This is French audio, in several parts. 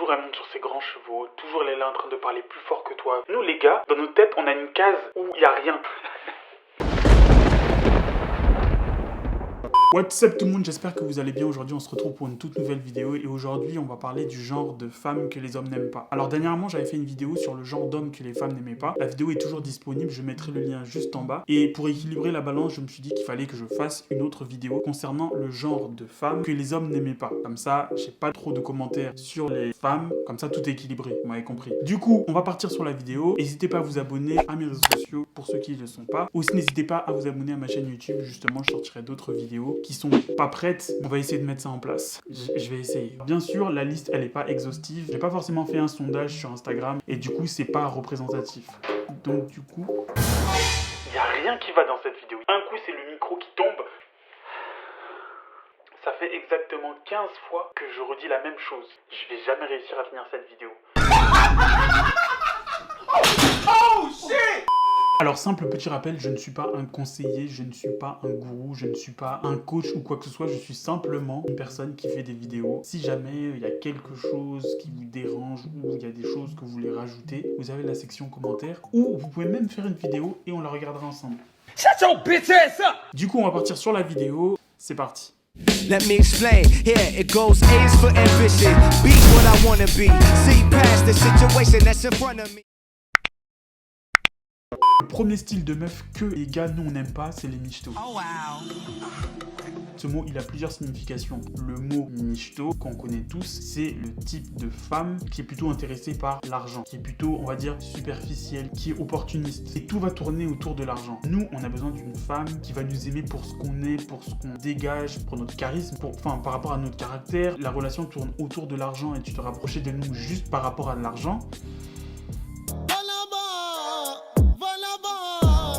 Toujours elle monte sur ses grands chevaux, toujours elle est là en train de parler plus fort que toi. Nous les gars, dans nos têtes, on a une case où il n'y a rien. What's up tout le monde, j'espère que vous allez bien. Aujourd'hui on se retrouve pour une toute nouvelle vidéo et aujourd'hui on va parler du genre de femmes que les hommes n'aiment pas. Alors dernièrement j'avais fait une vidéo sur le genre d'hommes que les femmes n'aimaient pas. La vidéo est toujours disponible, je mettrai le lien juste en bas. Et pour équilibrer la balance, je me suis dit qu'il fallait que je fasse une autre vidéo concernant le genre de femmes que les hommes n'aimaient pas. Comme ça, j'ai pas trop de commentaires sur les femmes, comme ça tout est équilibré, vous m'avez compris. Du coup, on va partir sur la vidéo. N'hésitez pas à vous abonner à mes réseaux sociaux pour ceux qui ne le sont pas. Aussi n'hésitez pas à vous abonner à ma chaîne YouTube, justement je sortirai d'autres vidéos qui sont pas prêtes. On va essayer de mettre ça en place. Je vais essayer. Bien sûr, la liste, elle est pas exhaustive. J'ai pas forcément fait un sondage sur Instagram et du coup, c'est pas représentatif. Donc du coup... Il y a rien qui va dans cette vidéo. Un coup, c'est le micro qui tombe. Ça fait exactement 15 fois que je redis la même chose. Je vais jamais réussir à finir cette vidéo. Oh shit! Alors simple petit rappel, je ne suis pas un conseiller, je ne suis pas un gourou, je ne suis pas un coach ou quoi que ce soit, je suis simplement une personne qui fait des vidéos. Si jamais il y a quelque chose qui vous dérange ou il y a des choses que vous voulez rajouter, vous avez la section commentaires ou vous pouvez même faire une vidéo et on la regardera ensemble. Shut your bitch ass up! Du coup on va partir sur la vidéo, c'est parti. Let me explain. Here it goes. A is for ambition. Be what I wanna be. See past the situation that's in front of me. Le premier style de meuf que les gars nous on n'aime pas, c'est les michtos. Oh wow. Ce mot il a plusieurs significations. Le mot michto qu'on connaît tous, c'est le type de femme qui est plutôt intéressée par l'argent, qui est plutôt on va dire superficielle, qui est opportuniste. Et tout va tourner autour de l'argent. Nous on a besoin d'une femme qui va nous aimer pour ce qu'on est, pour ce qu'on dégage, pour notre charisme, par rapport à notre caractère. La relation tourne autour de l'argent et tu te rapprochais de nous juste par rapport à l'argent.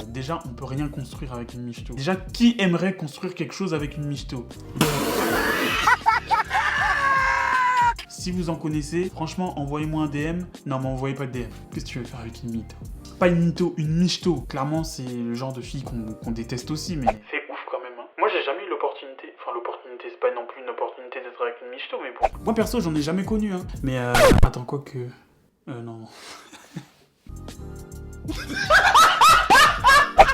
Déjà, on peut rien construire avec une michto. Déjà, qui aimerait construire quelque chose avec une michto? Si vous en connaissez, franchement, envoyez-moi un DM. Non, mais envoyez pas de DM. Qu'est-ce que tu veux faire avec une mytho? Pas une mytho, une michto. Clairement, c'est le genre de fille qu'on déteste aussi, mais... C'est ouf quand même, hein. Moi, j'ai jamais eu l'opportunité. Enfin, l'opportunité, c'est pas non plus une opportunité d'être avec une michto, mais bon. Moi, perso, j'en ai jamais connu, hein. Mais attends, quoi que... non.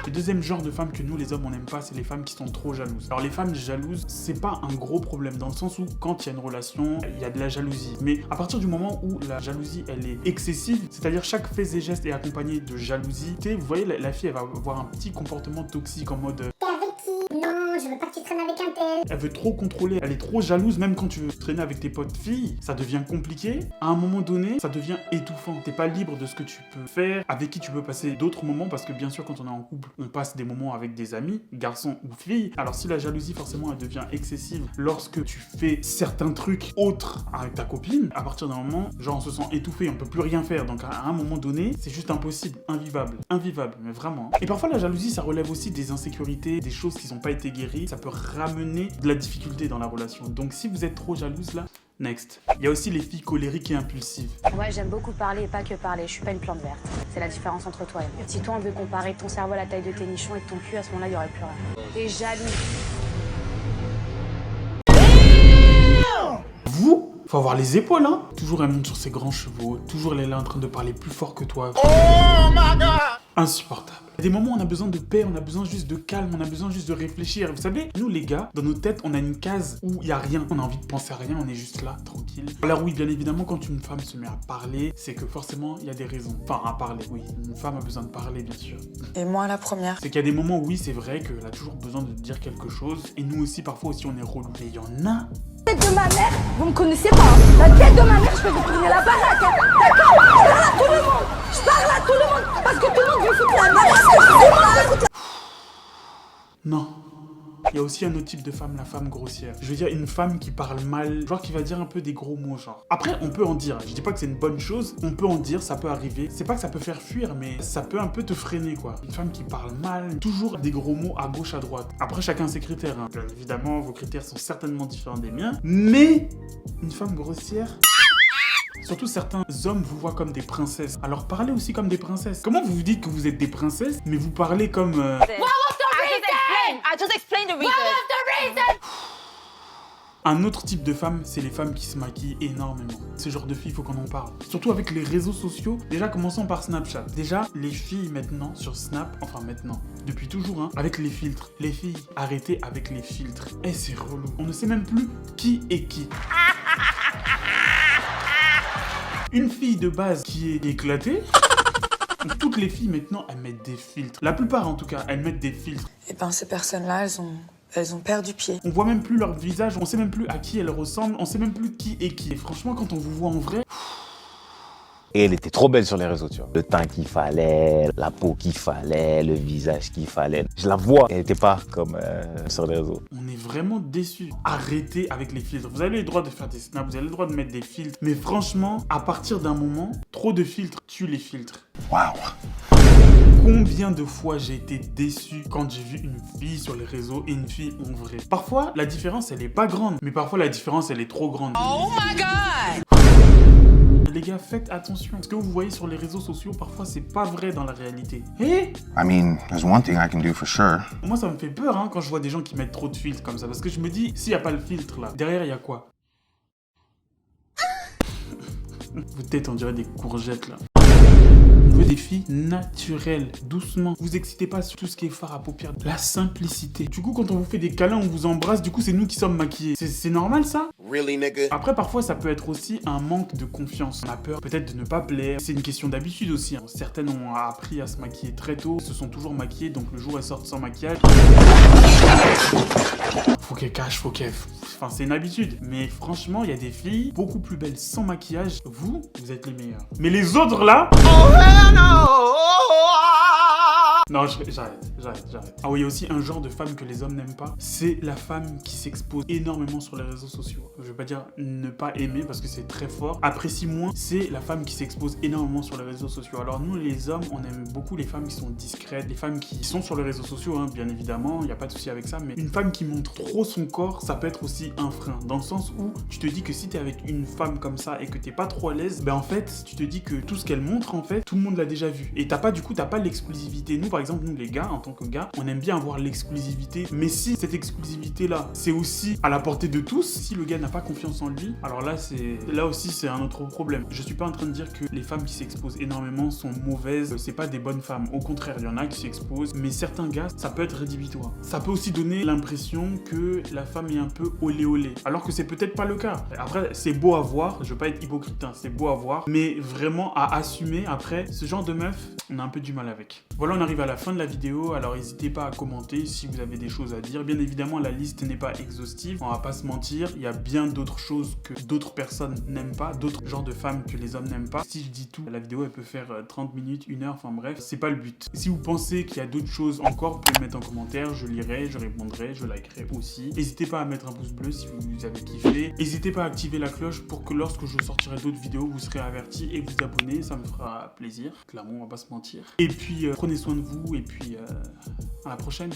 Le deuxième genre de femmes que nous les hommes on n'aime pas, c'est les femmes qui sont trop jalouses. Alors les femmes jalouses, c'est pas un gros problème dans le sens où quand il y a une relation, il y a de la jalousie. Mais à partir du moment où la jalousie elle est excessive, c'est-à-dire chaque fait et geste est accompagné de jalousie, vous voyez la fille elle va avoir un petit comportement toxique en mode non, je veux pas que tu traînes avec un tel. Elle veut trop contrôler, elle est trop jalouse, même quand tu veux traîner avec tes potes filles, ça devient compliqué. À un moment donné, ça devient étouffant. T'es pas libre de ce que tu peux faire, avec qui tu peux passer d'autres moments, parce que bien sûr, quand on est en couple, on passe des moments avec des amis, garçons ou filles. Alors si la jalousie, forcément, elle devient excessive lorsque tu fais certains trucs autres avec ta copine, à partir d'un moment, genre on se sent étouffé, on peut plus rien faire. Donc à un moment donné, c'est juste impossible, invivable, mais vraiment. Et parfois la jalousie, ça relève aussi des insécurités, des choses qui n'ont pas été guéries, ça peut ramener de la difficulté dans la relation. Donc si vous êtes trop jalouse là, next. Il y a aussi les filles colériques et impulsives. Ouais, j'aime beaucoup parler et pas que parler, je suis pas une plante verte. C'est la différence entre toi et moi. Si toi on veut comparer ton cerveau à la taille de tes nichons et de ton cul, à ce moment-là il y aurait plus rien. T'es jaloux. Vous, faut avoir les épaules, hein. Toujours elle monte sur ses grands chevaux, toujours elle est là en train de parler plus fort que toi. Oh my god! Insupportable. Il y a des moments où on a besoin de paix, on a besoin juste de calme, on a besoin juste de réfléchir. Vous savez, nous les gars, dans nos têtes, on a une case où il n'y a rien. On a envie de penser à rien, on est juste là, tranquille. Alors oui, bien évidemment, quand une femme se met à parler, c'est que forcément, il y a des raisons. Enfin, à parler, oui. Une femme a besoin de parler, bien sûr. Et moi, la première. C'est qu'il y a des moments où, oui, c'est vrai qu'elle a toujours besoin de dire quelque chose. Et nous aussi, parfois aussi, on est relou. Mais il y en a... La tête de ma mère, vous me connaissez pas. La tête de ma mère, je peux vous tourner la baraque. D'accord? Je parle à tout le monde. Je parle à tout le monde. Parce que tout le monde veut foutre la merde. Non. Il y a aussi un autre type de femme, la femme grossière. Je veux dire, une femme qui parle mal, genre qui va dire un peu des gros mots, genre. Après, on peut en dire. Je dis pas que c'est une bonne chose. On peut en dire, ça peut arriver. C'est pas que ça peut faire fuir, mais ça peut un peu te freiner, quoi. Une femme qui parle mal, toujours des gros mots à gauche, à droite. Après, chacun ses critères, hein. Bien évidemment, vos critères sont certainement différents des miens. Mais une femme grossière... Surtout certains hommes vous voient comme des princesses. Alors parlez aussi comme des princesses. Comment vous vous dites que vous êtes des princesses, mais vous parlez comme... I just explained the reason. Un autre type de femme, c'est les femmes qui se maquillent énormément. Ce genre de filles, il faut qu'on en parle. Surtout avec les réseaux sociaux. Déjà, commençons par Snapchat. Déjà, les filles maintenant sur Snap, enfin maintenant, depuis toujours, hein, avec les filtres. Les filles, arrêtez avec les filtres. Eh, c'est relou. On ne sait même plus qui est qui. Une fille de base qui est éclatée. Toutes les filles maintenant, elles mettent des filtres. La plupart en tout cas, elles mettent des filtres. Et ben ces personnes-là, elles ont perdu pied. On voit même plus leur visage, on sait même plus à qui elles ressemblent, on sait même plus qui est qui. Et franchement, quand on vous voit en vrai... Et elle était trop belle sur les réseaux, tu vois. Le teint qu'il fallait, la peau qu'il fallait, le visage qu'il fallait. Je la vois, elle n'était pas comme sur les réseaux. On est vraiment déçus. Arrêtez avec les filtres. Vous avez le droit de faire des snaps, vous avez le droit de mettre des filtres. Mais franchement, à partir d'un moment, trop de filtres tuent les filtres. Waouh! Combien de fois j'ai été déçu quand j'ai vu une fille sur les réseaux et une fille en vrai. Parfois, la différence, elle est pas grande. Mais parfois, la différence, elle est trop grande. Oh my god! Les gars, faites attention. Ce que vous voyez sur les réseaux sociaux, parfois, c'est pas vrai dans la réalité. Eh? I mean, there's one thing I can do for sure. Moi, ça me fait peur hein, quand je vois des gens qui mettent trop de filtres comme ça. Parce que je me dis, s'il n'y a pas le filtre là, derrière, il y a quoi? Vos têtes, on dirait des courgettes là. On veut des filles naturelles, doucement. Vous excitez pas sur tout ce qui est fard à paupières. La simplicité. Du coup, quand on vous fait des câlins, on vous embrasse, du coup, c'est nous qui sommes maquillés. C'est normal ça? Really, nigga? Après, parfois, ça peut être aussi un manque de confiance. On a peur peut-être de ne pas plaire. C'est une question d'habitude aussi. Hein. Certaines ont appris à se maquiller très tôt, se sont toujours maquillées, donc le jour où elles sortent sans maquillage... Faut qu'elles cachent, faut qu'elles... Enfin, c'est une habitude. Mais franchement, il y a des filles beaucoup plus belles sans maquillage. Vous êtes les meilleurs. Mais les autres là... Non, j'arrête. Ah oui, il y a aussi un genre de femme que les hommes n'aiment pas. C'est la femme qui s'expose énormément sur les réseaux sociaux. Je vais pas dire ne pas aimer parce que c'est très fort. Apprécie moins, c'est la femme qui s'expose énormément sur les réseaux sociaux. Alors nous, les hommes, on aime beaucoup les femmes qui sont discrètes, les femmes qui sont sur les réseaux sociaux, hein, bien évidemment, il n'y a pas de souci avec ça. Mais une femme qui montre trop son corps, ça peut être aussi un frein. Dans le sens où tu te dis que si t'es avec une femme comme ça et que t'es pas trop à l'aise, ben en fait, tu te dis que tout ce qu'elle montre, en fait, tout le monde l'a déjà vu. Et t'as pas l'exclusivité. Nous, par exemple, nous les gars, en tant que gars, on aime bien avoir l'exclusivité. Mais si cette exclusivité-là, c'est aussi à la portée de tous, si le gars n'a pas confiance en lui, alors là aussi, c'est un autre problème. Je suis pas en train de dire que les femmes qui s'exposent énormément sont mauvaises, c'est pas des bonnes femmes. Au contraire, il y en a qui s'exposent, mais certains gars, ça peut être rédhibitoire. Ça peut aussi donner l'impression que la femme est un peu olé olé, alors que c'est peut-être pas le cas. Après, c'est beau à voir, je veux pas être hypocrite, hein, c'est beau à voir, mais vraiment à assumer. Après, ce genre de meuf, on a un peu du mal avec. Voilà, on arrive à la fin de la vidéo, alors n'hésitez pas à commenter si vous avez des choses à dire. Bien évidemment, la liste n'est pas exhaustive, on va pas se mentir, il y a bien d'autres choses que d'autres personnes n'aiment pas, d'autres genres de femmes que les hommes n'aiment pas. Si je dis tout, la vidéo elle peut faire 30 minutes, 1 heure, enfin bref, c'est pas le but. Si vous pensez qu'il y a d'autres choses encore, vous pouvez le mettre en commentaire, je lirai, je répondrai, je likerai aussi. N'hésitez pas à mettre un pouce bleu si vous avez kiffé. N'hésitez pas à activer la cloche pour que lorsque je sortirai d'autres vidéos, vous serez avertis et vous abonner, ça me fera plaisir. Clairement, on va pas se mentir. Et puis, prenez soin de vous et puis à la prochaine.